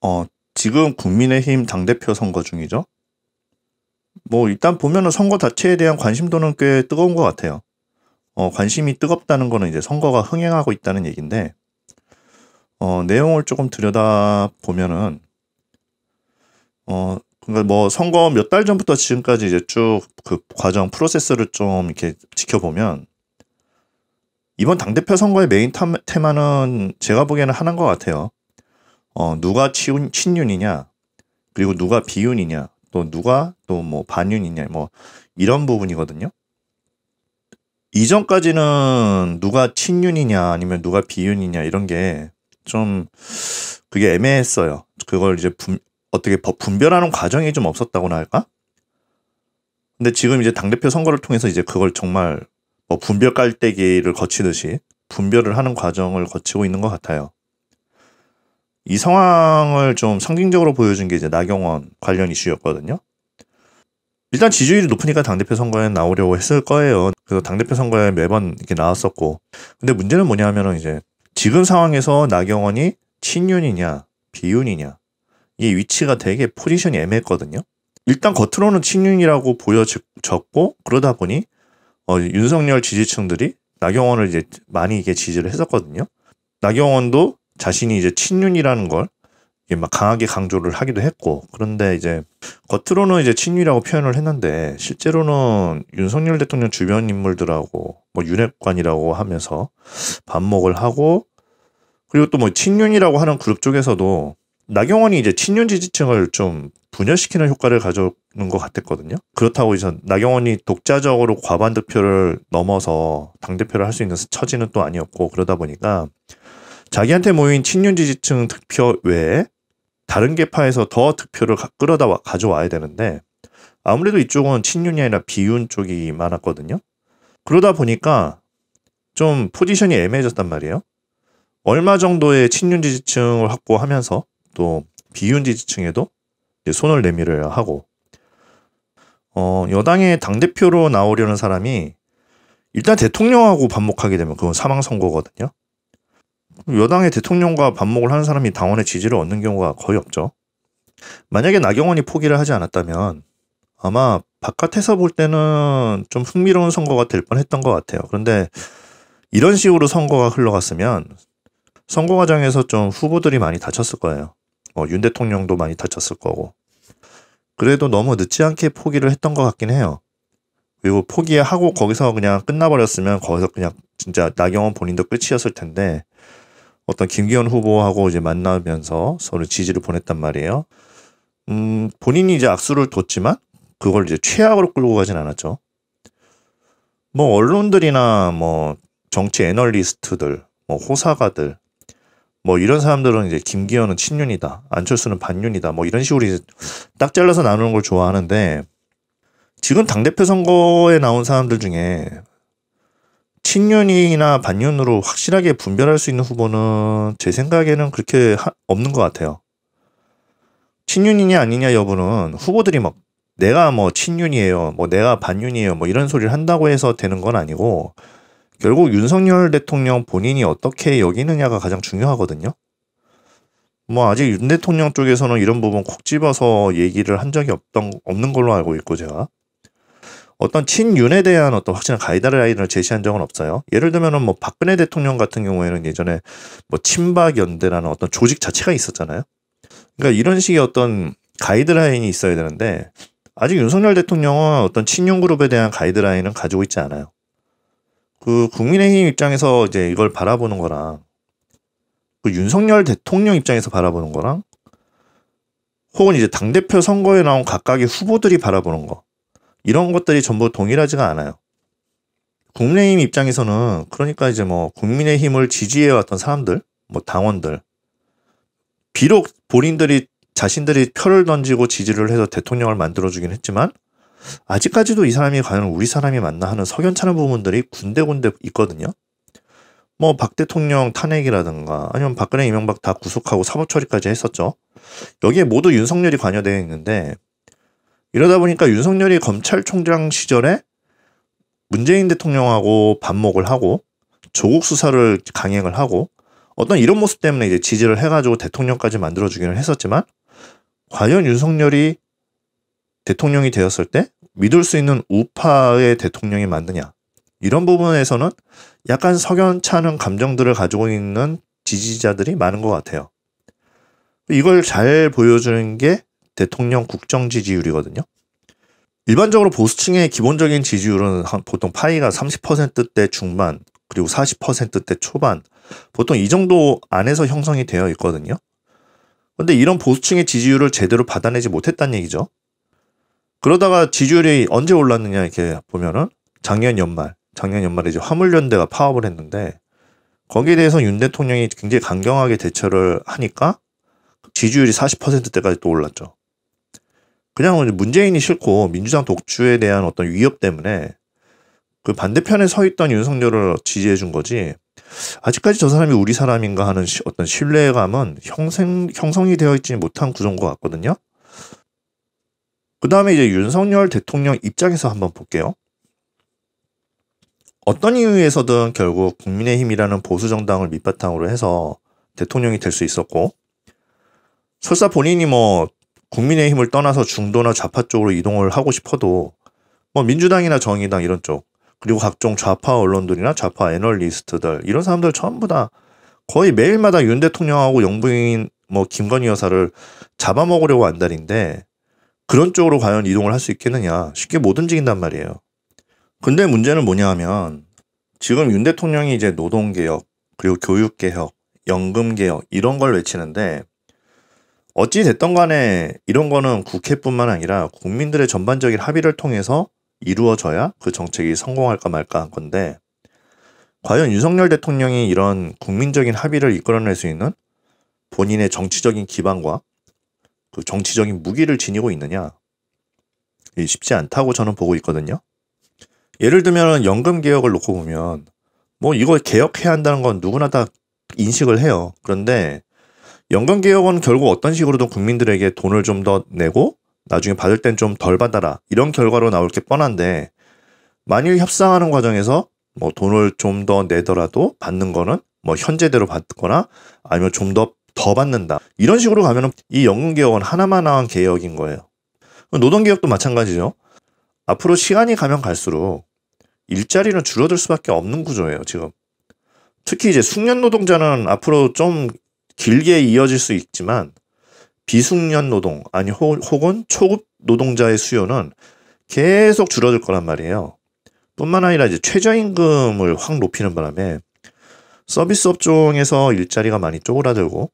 어, 지금 국민의힘 당대표 선거 중이죠. 뭐 일단 보면은 선거 자체에 대한 관심도는 꽤 뜨거운 것 같아요. 관심이 뜨겁다는 거는 이제 선거가 흥행하고 있다는 얘기인데, 내용을 조금 들여다 보면은, 그러니까 뭐 선거 몇 달 전부터 지금까지 이제 쭉 그 과정 프로세스를 좀 이렇게 지켜보면, 이번 당대표 선거의 메인 테마는 제가 보기에는 하나인 것 같아요. 누가 친윤이냐, 그리고 누가 비윤이냐, 또 누가 또 뭐 반윤이냐, 뭐 이런 부분이거든요. 이전까지는 누가 친윤이냐 아니면 누가 비윤이냐 이런 게 좀 그게 애매했어요. 그걸 이제 어떻게 분별하는 과정이 좀 없었다고나 할까? 근데 지금 이제 당대표 선거를 통해서 이제 그걸 정말 뭐 분별 깔때기를 거치듯이 분별을 하는 과정을 거치고 있는 것 같아요. 이 상황을 좀 상징적으로 보여준 게 이제 나경원 관련 이슈였거든요. 일단 지지율이 높으니까 당대표 선거에 나오려고 했을 거예요. 그래서 당대표 선거에 매번 이렇게 나왔었고. 근데 문제는 뭐냐면은 이제 지금 상황에서 나경원이 친윤이냐, 비윤이냐. 이 위치가 되게 포지션이 애매했거든요. 일단 겉으로는 친윤이라고 보여졌고, 그러다 보니, 윤석열 지지층들이 나경원을 이제 많이 이게 지지를 했었거든요. 나경원도 자신이 이제 친윤이라는 걸 막 강하게 강조를 하기도 했고, 그런데 이제 겉으로는 이제 친윤이라고 표현을 했는데 실제로는 윤석열 대통령 주변 인물들하고 뭐 윤핵관이라고 하면서 반목을 하고, 그리고 또 뭐 친윤이라고 하는 그룹 쪽에서도 나경원이 이제 친윤 지지층을 좀 분열시키는 효과를 가져오는 것 같았거든요. 그렇다고 이제 나경원이 독자적으로 과반 득표를 넘어서 당대표를 할 수 있는 처지는 또 아니었고, 그러다 보니까 자기한테 모인 친윤 지지층 득표 외에 다른 계파에서 더 득표를 끌어다 가져와야 되는데 아무래도 이쪽은 친윤이 아니라 비윤 쪽이 많았거든요. 그러다 보니까 좀 포지션이 애매해졌단 말이에요. 얼마 정도의 친윤 지지층을 확보하면서 또 비윤 지지층에도 손을 내밀어야 하고, 여당의 당대표로 나오려는 사람이 일단 대통령하고 반목하게 되면 그건 사망선고거든요. 여당의 대통령과 반목을 하는 사람이 당원의 지지를 얻는 경우가 거의 없죠. 만약에 나경원이 포기를 하지 않았다면 아마 바깥에서 볼 때는 좀 흥미로운 선거가 될 뻔했던 것 같아요. 그런데 이런 식으로 선거가 흘러갔으면 선거 과정에서 좀 후보들이 많이 다쳤을 거예요. 윤 대통령도 많이 다쳤을 거고. 그래도 너무 늦지 않게 포기를 했던 것 같긴 해요. 그리고 포기하고 거기서 그냥 끝나버렸으면 거기서 그냥 진짜 나경원 본인도 끝이었을 텐데, 어떤 김기현 후보하고 이제 만나면서 서로 지지를 보냈단 말이에요. 본인이 이제 악수를 뒀지만 그걸 이제 최악으로 끌고 가진 않았죠. 뭐 언론들이나 뭐 정치 애널리스트들, 뭐 호사가들, 뭐 이런 사람들은 이제 김기현은 친윤이다, 안철수는 반윤이다, 뭐 이런 식으로 이제 딱 잘라서 나누는 걸 좋아하는데, 지금 당대표 선거에 나온 사람들 중에 친윤이나 반윤으로 확실하게 분별할 수 있는 후보는 제 생각에는 그렇게 없는 것 같아요. 친윤이냐 아니냐 여부는 후보들이 막 내가 뭐 친윤이에요, 뭐 내가 반윤이에요, 뭐 이런 소리를 한다고 해서 되는 건 아니고, 결국 윤석열 대통령 본인이 어떻게 여기느냐가 가장 중요하거든요. 뭐 아직 윤 대통령 쪽에서는 이런 부분 콕 집어서 얘기를 한 적이 없는 걸로 알고 있고, 제가 어떤 친윤에 대한 어떤 확실한 가이드라인을 제시한 적은 없어요. 예를 들면은 뭐 박근혜 대통령 같은 경우에는 예전에 뭐 친박연대라는 어떤 조직 자체가 있었잖아요. 그러니까 이런 식의 어떤 가이드라인이 있어야 되는데 아직 윤석열 대통령은 어떤 친윤 그룹에 대한 가이드라인은 가지고 있지 않아요. 그 국민의힘 입장에서 이제 이걸 바라보는 거랑 그 윤석열 대통령 입장에서 바라보는 거랑 혹은 이제 당대표 선거에 나온 각각의 후보들이 바라보는 거, 이런 것들이 전부 동일하지가 않아요. 국민의힘 입장에서는 그러니까 이제 뭐 국민의힘을 지지해왔던 사람들, 뭐 당원들, 비록 본인들이 자신들이 표를 던지고 지지를 해서 대통령을 만들어주긴 했지만 아직까지도 이 사람이 과연 우리 사람이 맞나 하는 석연찮은 부분들이 군데군데 있거든요. 뭐 박 대통령 탄핵이라든가 아니면 박근혜 이명박 다 구속하고 사법 처리까지 했었죠. 여기에 모두 윤석열이 관여되어 있는데, 이러다 보니까 윤석열이 검찰총장 시절에 문재인 대통령하고 반목을 하고 조국 수사를 강행을 하고 어떤 이런 모습 때문에 이제 지지를 해가지고 대통령까지 만들어주기는 했었지만, 과연 윤석열이 대통령이 되었을 때 믿을 수 있는 우파의 대통령이 맞느냐, 이런 부분에서는 약간 석연찮은 감정들을 가지고 있는 지지자들이 많은 것 같아요. 이걸 잘 보여주는 게 대통령 국정 지지율이거든요. 일반적으로 보수층의 기본적인 지지율은 보통 파이가 30%대 중반, 그리고 40%대 초반, 보통 이 정도 안에서 형성이 되어 있거든요. 근데 이런 보수층의 지지율을 제대로 받아내지 못했다는 얘기죠. 그러다가 지지율이 언제 올랐느냐 이렇게 보면은 작년 연말에 이제 화물연대가 파업을 했는데, 거기에 대해서 윤 대통령이 굉장히 강경하게 대처를 하니까 지지율이 40%대까지 또 올랐죠. 그냥 문재인이 싫고 민주당 독주에 대한 어떤 위협 때문에 그 반대편에 서 있던 윤석열을 지지해 준 거지, 아직까지 저 사람이 우리 사람인가 하는 어떤 신뢰감은 형성이 되어 있지 못한 구조인 것 같거든요. 그 다음에 이제 윤석열 대통령 입장에서 한번 볼게요. 어떤 이유에서든 결국 국민의힘이라는 보수정당을 밑바탕으로 해서 대통령이 될 수 있었고, 설사 본인이 뭐 국민의힘을 떠나서 중도나 좌파 쪽으로 이동을 하고 싶어도 뭐 민주당이나 정의당 이런 쪽, 그리고 각종 좌파 언론들이나 좌파 애널리스트들, 이런 사람들 전부 다 거의 매일마다 윤 대통령하고 영부인 뭐 김건희 여사를 잡아먹으려고 안달인데, 그런 쪽으로 과연 이동을 할 수 있겠느냐, 쉽게 못 움직인단 말이에요. 근데 문제는 뭐냐 하면, 지금 윤 대통령이 이제 노동개혁, 그리고 교육개혁, 연금개혁 이런 걸 외치는데, 어찌 됐던 간에 이런 거는 국회뿐만 아니라 국민들의 전반적인 합의를 통해서 이루어져야 그 정책이 성공할까 말까 한 건데, 과연 윤석열 대통령이 이런 국민적인 합의를 이끌어낼 수 있는 본인의 정치적인 기반과 그 정치적인 무기를 지니고 있느냐, 쉽지 않다고 저는 보고 있거든요. 예를 들면 연금 개혁을 놓고 보면 뭐 이걸 개혁해야 한다는 건 누구나 다 인식을 해요. 그런데 연금 개혁은 결국 어떤 식으로든 국민들에게 돈을 좀 더 내고 나중에 받을 땐 좀 덜 받아라, 이런 결과로 나올 게 뻔한데, 만일 협상하는 과정에서 뭐 돈을 좀 더 내더라도 받는 거는 뭐 현재대로 받거나 아니면 좀 더 받는다, 이런 식으로 가면은 이 연금 개혁은 하나만한 개혁인 거예요. 노동 개혁도 마찬가지죠. 앞으로 시간이 가면 갈수록 일자리는 줄어들 수밖에 없는 구조예요, 지금. 특히 이제 숙련 노동자는 앞으로 좀 길게 이어질 수 있지만, 비숙련 노동, 아니 혹은 초급 노동자의 수요는 계속 줄어들 거란 말이에요. 뿐만 아니라 이제 최저임금을 확 높이는 바람에 서비스 업종에서 일자리가 많이 쪼그라들고,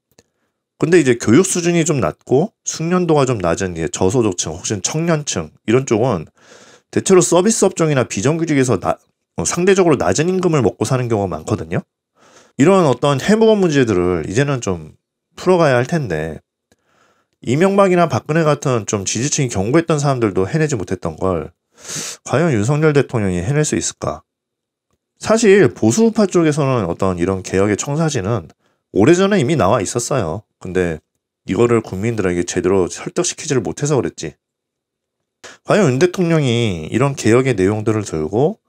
근데 이제 교육 수준이 좀 낮고 숙련도가 좀 낮은 이제 저소득층 혹은 청년층, 이런 쪽은 대체로 서비스 업종이나 비정규직에서 상대적으로 낮은 임금을 먹고 사는 경우가 많거든요. 이런 어떤 해묵은 문제들을 이제는 좀 풀어가야 할 텐데, 이명박이나 박근혜 같은 좀 지지층이 경고했던 사람들도 해내지 못했던 걸 과연 윤석열 대통령이 해낼 수 있을까? 사실 보수우파 쪽에서는 어떤 이런 개혁의 청사진은 오래전에 이미 나와 있었어요. 근데 이거를 국민들에게 제대로 설득시키지를 못해서 그랬지. 과연 윤 대통령이 이런 개혁의 내용들을 들고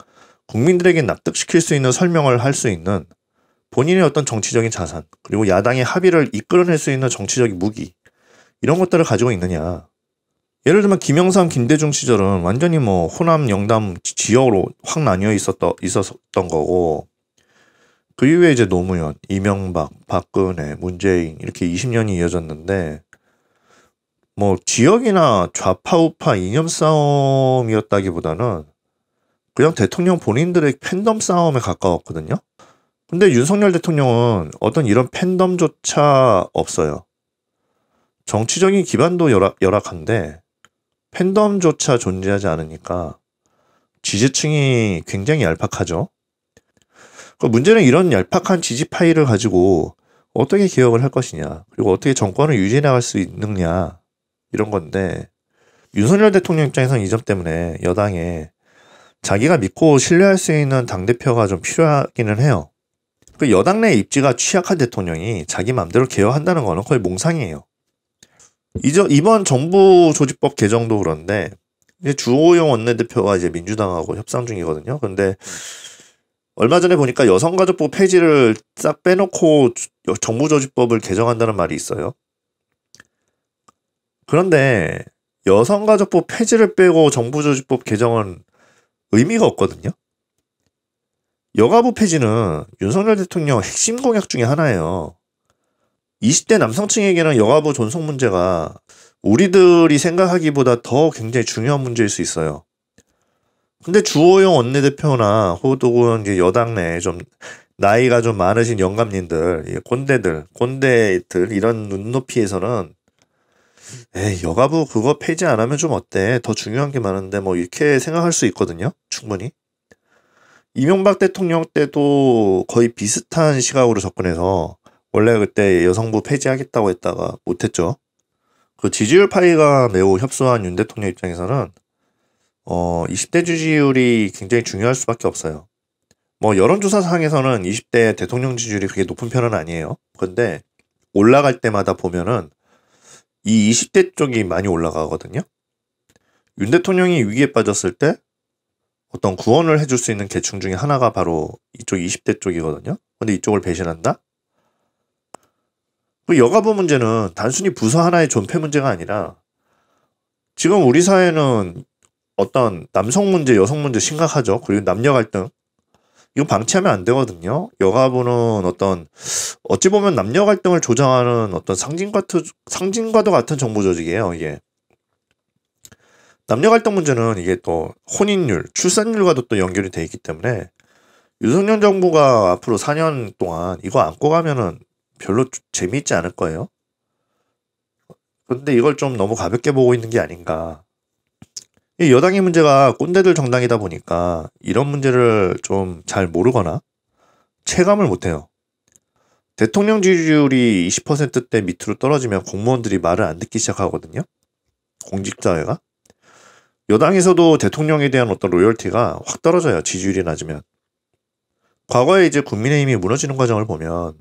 국민들에게 납득시킬 수 있는 설명을 할 수 있는 본인의 어떤 정치적인 자산, 그리고 야당의 합의를 이끌어낼 수 있는 정치적인 무기, 이런 것들을 가지고 있느냐. 예를 들면 김영삼, 김대중 시절은 완전히 뭐 호남, 영남 지역으로 확 나뉘어 있었던 거고, 그 이후에 이제 노무현, 이명박, 박근혜, 문재인 이렇게 20년이 이어졌는데, 뭐 지역이나 좌파 우파 이념 싸움이었다기보다는 그냥 대통령 본인들의 팬덤 싸움에 가까웠거든요. 근데 윤석열 대통령은 어떤 이런 팬덤조차 없어요. 정치적인 기반도 열악한데 팬덤조차 존재하지 않으니까 지지층이 굉장히 얄팍하죠. 문제는 이런 얄팍한 지지 파일을 가지고 어떻게 개혁을 할 것이냐, 그리고 어떻게 정권을 유지해 나갈 수 있느냐, 이런 건데, 윤석열 대통령 입장에서는 이 점 때문에 여당에 자기가 믿고 신뢰할 수 있는 당대표가 좀 필요하기는 해요. 그 여당 내 입지가 취약한 대통령이 자기 마음대로 개혁한다는 거는 거의 몽상이에요. 이번 정부 조직법 개정도 그런데 이제 주호영 원내대표가 이제 민주당하고 협상 중이거든요. 근데 얼마 전에 보니까 여성가족부 폐지를 싹 빼놓고 정부조직법을 개정한다는 말이 있어요. 그런데 여성가족부 폐지를 빼고 정부조직법 개정은 의미가 없거든요. 여가부 폐지는 윤석열 대통령 핵심 공약 중에 하나예요. 20대 남성층에게는 여가부 존속 문제가 우리들이 생각하기보다 더 굉장히 중요한 문제일 수 있어요. 근데 주호영 원내대표나 혹은 이제 여당 내 좀 나이가 좀 많으신 영감님들, 꼰대들 이런 눈높이에서는 여가부 그거 폐지 안 하면 좀 어때? 더 중요한 게 많은데 뭐 이렇게 생각할 수 있거든요. 충분히. 이명박 대통령 때도 거의 비슷한 시각으로 접근해서 원래 그때 여성부 폐지하겠다고 했다가 못했죠. 그 지지율 파이가 매우 협소한 윤 대통령 입장에서는 20대 지지율이 굉장히 중요할 수밖에 없어요. 뭐 여론조사상에서는 20대 대통령 지지율이 그렇게 높은 편은 아니에요. 근데 올라갈 때마다 보면은 이 20대 쪽이 많이 올라가거든요. 윤 대통령이 위기에 빠졌을 때 어떤 구원을 해줄 수 있는 계층 중에 하나가 바로 이쪽 20대 쪽이거든요. 근데 이쪽을 배신한다? 그 여가부 문제는 단순히 부서 하나의 존폐 문제가 아니라 지금 우리 사회는 어떤 남성 문제, 여성 문제 심각하죠. 그리고 남녀 갈등. 이거 방치하면 안 되거든요. 여가부는 어찌 보면 남녀 갈등을 조장하는 어떤 상징과도 같은 정보 조직이에요, 이게. 남녀 갈등 문제는 이게 또 혼인율, 출산율과도 또 연결이 돼 있기 때문에 윤석열 정부가 앞으로 4년 동안 이거 안고 가면은 별로 재미있지 않을 거예요. 그런데 이걸 좀 너무 가볍게 보고 있는 게 아닌가. 이 여당의 문제가 꼰대들 정당이다 보니까 이런 문제를 좀 잘 모르거나 체감을 못해요. 대통령 지지율이 20%대 밑으로 떨어지면 공무원들이 말을 안 듣기 시작하거든요. 공직자회가. 여당에서도 대통령에 대한 어떤 로열티가 확 떨어져요. 지지율이 낮으면. 과거에 이제 국민의힘이 무너지는 과정을 보면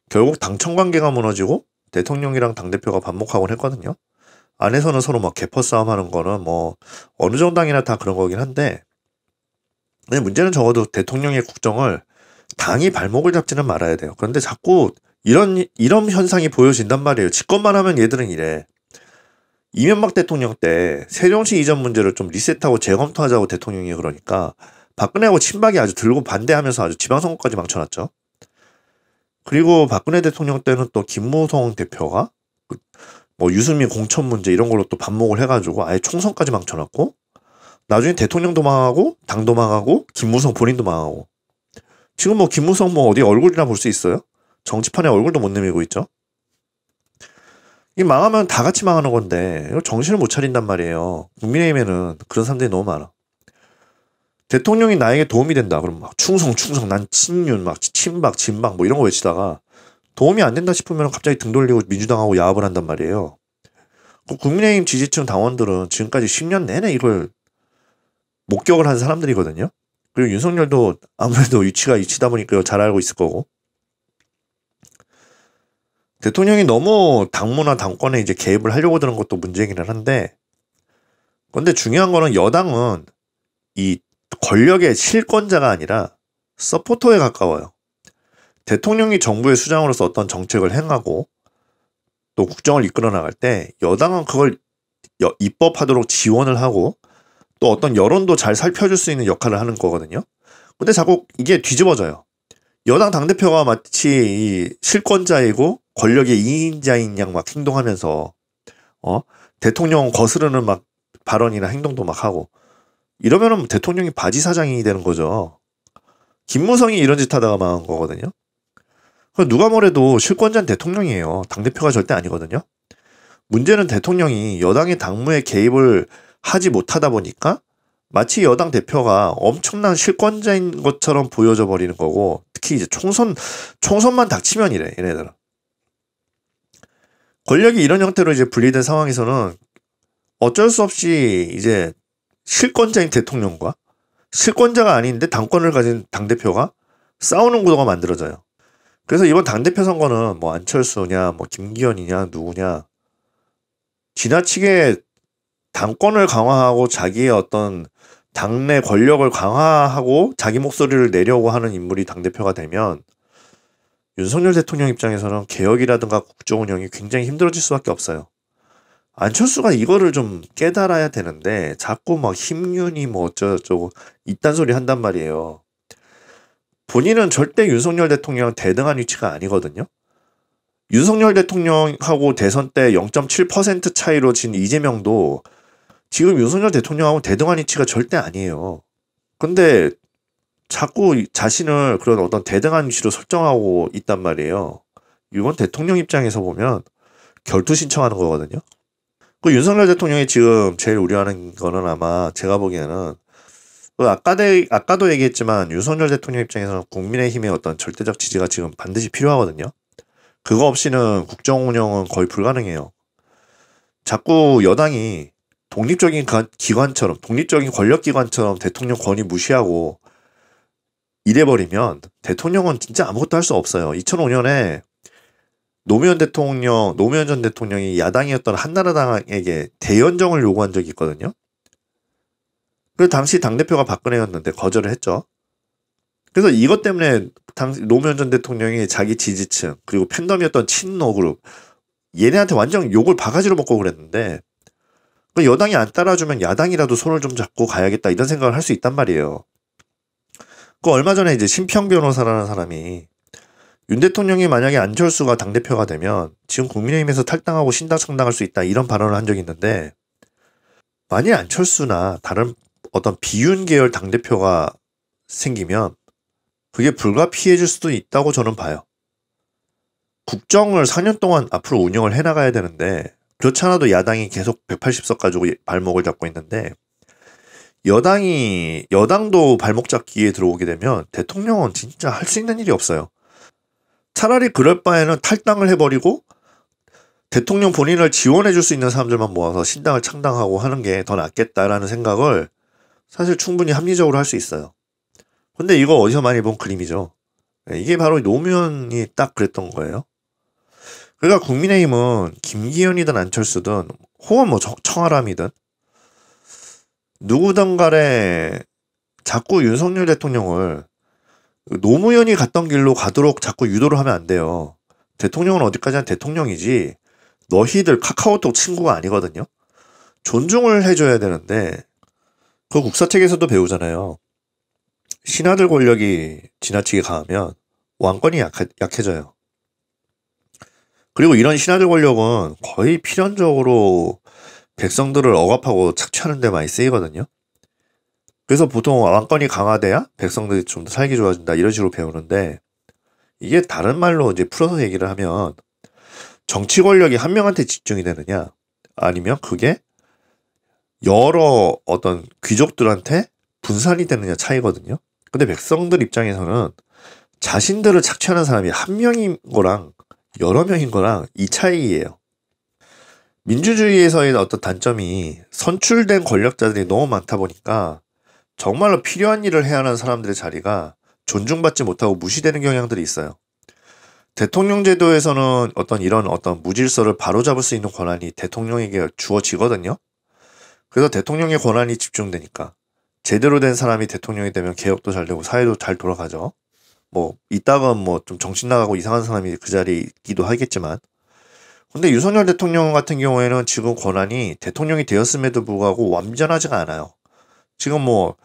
결국 당청 관계가 무너지고 대통령이랑 당대표가 반목하곤 했거든요. 안에서는 서로 막 개퍼 싸움 하는 거는 뭐 어느 정당이나 다 그런 거긴 한데, 근데 문제는 적어도 대통령의 국정을 당이 발목을 잡지는 말아야 돼요. 그런데 자꾸 이런 현상이 보여진단 말이에요. 집권만 하면 얘들은 이래. 이명박 대통령 때 세종시 이전 문제를 좀 리셋하고 재검토하자고 대통령이 그러니까 박근혜하고 친박이 아주 들고 반대하면서 아주 지방선거까지 망쳐놨죠. 그리고 박근혜 대통령 때는 또 김무성 대표가 뭐 유승민 공천 문제 이런 걸로 또 반목을 해가지고 아예 총선까지 망쳐놨고, 나중에 대통령도 망하고 당도 망하고 김무성 본인도 망하고, 지금 뭐 김무성 뭐 어디 얼굴이나 볼 수 있어요? 정치판에 얼굴도 못 내밀고 있죠. 이 망하면 다 같이 망하는 건데 이거 정신을 못 차린단 말이에요. 국민의힘에는 그런 사람들이 너무 많아. 대통령이 나에게 도움이 된다 그러면 막 충성 난 친윤 막 친박 진박 뭐 이런 거 외치다가 도움이 안 된다 싶으면 갑자기 등 돌리고 민주당하고 야합을 한단 말이에요. 국민의힘 지지층 당원들은 지금까지 10년 내내 이걸 목격을 한 사람들이거든요. 그리고 윤석열도 아무래도 위치가 이치다 보니까 잘 알고 있을 거고. 대통령이 너무 당무나 당권에 이제 개입을 하려고 드는 것도 문제이기는 한데, 근데 중요한 거는 여당은 이 권력의 실권자가 아니라 서포터에 가까워요. 대통령이 정부의 수장으로서 어떤 정책을 행하고 또 국정을 이끌어 나갈 때 여당은 그걸 입법하도록 지원을 하고 또 어떤 여론도 잘 살펴줄 수 있는 역할을 하는 거거든요. 근데 자꾸 이게 뒤집어져요. 여당 당대표가 마치 이 실권자이고 권력의 2인자인 양 막 행동하면서 대통령 거스르는 막 발언이나 행동도 막 하고 이러면은 대통령이 바지 사장이 되는 거죠. 김무성이 이런 짓 하다가 망한 거거든요. 누가 뭐래도 실권자는 대통령이에요. 당대표가 절대 아니거든요. 문제는 대통령이 여당의 당무에 개입을 하지 못하다 보니까 마치 여당 대표가 엄청난 실권자인 것처럼 보여져 버리는 거고, 특히 이제 총선만 닥치면 이래, 얘네들은. 권력이 이런 형태로 이제 분리된 상황에서는 어쩔 수 없이 이제 실권자인 대통령과 실권자가 아닌데 당권을 가진 당대표가 싸우는 구도가 만들어져요. 그래서 이번 당대표 선거는 뭐 안철수냐, 뭐 김기현이냐, 누구냐, 지나치게 당권을 강화하고 자기의 어떤 당내 권력을 강화하고 자기 목소리를 내려고 하는 인물이 당대표가 되면 윤석열 대통령 입장에서는 개혁이라든가 국정 운영이 굉장히 힘들어질 수밖에 없어요. 안철수가 이거를 좀 깨달아야 되는데 자꾸 막 힘윤이 뭐 어쩌고저쩌고 이딴 소리 한단 말이에요. 본인은 절대 윤석열 대통령 대등한 위치가 아니거든요. 윤석열 대통령하고 대선 때 0.7% 차이로 진 이재명도 지금 윤석열 대통령하고 대등한 위치가 절대 아니에요. 근데 자꾸 자신을 그런 어떤 대등한 위치로 설정하고 있단 말이에요. 이건 대통령 입장에서 보면 결투 신청하는 거거든요. 그 윤석열 대통령이 지금 제일 우려하는 거는 아마 제가 보기에는 아까도 얘기했지만 윤석열 대통령 입장에서는 국민의힘의 어떤 절대적 지지가 지금 반드시 필요하거든요. 그거 없이는 국정 운영은 거의 불가능해요. 자꾸 여당이 독립적인 기관처럼, 독립적인 권력기관처럼 대통령 권위 무시하고 이래버리면 대통령은 진짜 아무것도 할 수 없어요. 2005년에 노무현 전 대통령이 야당이었던 한나라당에게 대연정을 요구한 적이 있거든요. 그 당시 당대표가 박근혜였는데 거절을 했죠. 그래서 이것 때문에 노무현 전 대통령이 자기 지지층 그리고 팬덤이었던 친노 그룹 얘네한테 완전 욕을 바가지로 먹고 그랬는데 그 여당이 안 따라주면 야당이라도 손을 좀 잡고 가야겠다 이런 생각을 할 수 있단 말이에요. 그 얼마 전에 이제 심평 변호사라는 사람이 윤 대통령이 만약에 안철수가 당대표가 되면 지금 국민의힘에서 탈당하고 신당 창당할 수 있다 이런 발언을 한 적이 있는데 만일 안철수나 다른 어떤 비윤 계열 당대표가 생기면 그게 불가피해질 수도 있다고 저는 봐요. 국정을 4년 동안 앞으로 운영을 해나가야 되는데 그렇지 않아도 야당이 계속 180석 가지고 발목을 잡고 있는데 여당도 발목 잡기에 들어오게 되면 대통령은 진짜 할 수 있는 일이 없어요. 차라리 그럴 바에는 탈당을 해버리고 대통령 본인을 지원해 줄 수 있는 사람들만 모아서 신당을 창당하고 하는 게 더 낫겠다라는 생각을 사실 충분히 합리적으로 할 수 있어요. 근데 이거 어디서 많이 본 그림이죠. 이게 바로 노무현이 딱 그랬던 거예요. 그러니까 국민의힘은 김기현이든 안철수든 혹은 뭐 청아람이든 누구든 간에 자꾸 윤석열 대통령을 노무현이 갔던 길로 가도록 자꾸 유도를 하면 안 돼요. 대통령은 어디까지나 대통령이지 너희들 카카오톡 친구가 아니거든요. 존중을 해줘야 되는데 그 국사책에서도 배우잖아요. 신하들 권력이 지나치게 강하면 왕권이 약해져요. 그리고 이런 신하들 권력은 거의 필연적으로 백성들을 억압하고 착취하는 데 많이 쓰이거든요. 그래서 보통 왕권이 강화돼야 백성들이 좀 더 살기 좋아진다 이런 식으로 배우는데 이게 다른 말로 이제 풀어서 얘기를 하면 정치 권력이 한 명한테 집중이 되느냐 아니면 그게 여러 어떤 귀족들한테 분산이 되느냐 차이거든요. 근데 백성들 입장에서는 자신들을 착취하는 사람이 한 명인 거랑 여러 명인 거랑 이 차이예요. 민주주의에서의 어떤 단점이 선출된 권력자들이 너무 많다 보니까 정말로 필요한 일을 해야 하는 사람들의 자리가 존중받지 못하고 무시되는 경향들이 있어요. 대통령 제도에서는 이런 무질서를 바로잡을 수 있는 권한이 대통령에게 주어지거든요. 그래서 대통령의 권한이 집중되니까 제대로 된 사람이 대통령이 되면 개혁도 잘 되고 사회도 잘 돌아가죠. 뭐 이따가 뭐 좀 정신 나가고 이상한 사람이 그 자리에 있기도 하겠지만 근데 윤석열 대통령 같은 경우에는 지금 권한이 대통령이 되었음에도 불구하고 완전하지가 않아요. 지금 뭐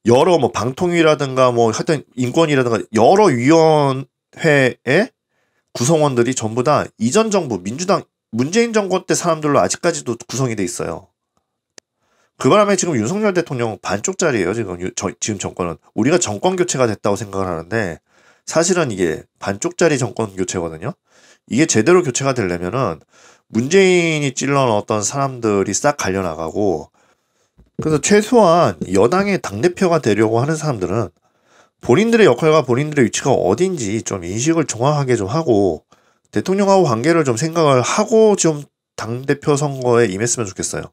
여러 뭐 방통위라든가 뭐 하여튼 인권이라든가 여러 위원회의 구성원들이 전부 다 이전 정부 민주당 문재인 정권 때 사람들로 아직까지도 구성이 돼 있어요. 그 바람에 지금 윤석열 대통령 반쪽짜리예요. 지금 정권은 우리가 정권 교체가 됐다고 생각을 하는데 사실은 이게 반쪽짜리 정권 교체거든요. 이게 제대로 교체가 되려면은 문재인이 찔러넣었던 사람들이 싹 갈려나가고 그래서 최소한 여당의 당대표가 되려고 하는 사람들은 본인들의 역할과 본인들의 위치가 어딘지 좀 인식을 정확하게 좀 하고 대통령하고 관계를 좀 생각을 하고 좀 당대표 선거에 임했으면 좋겠어요.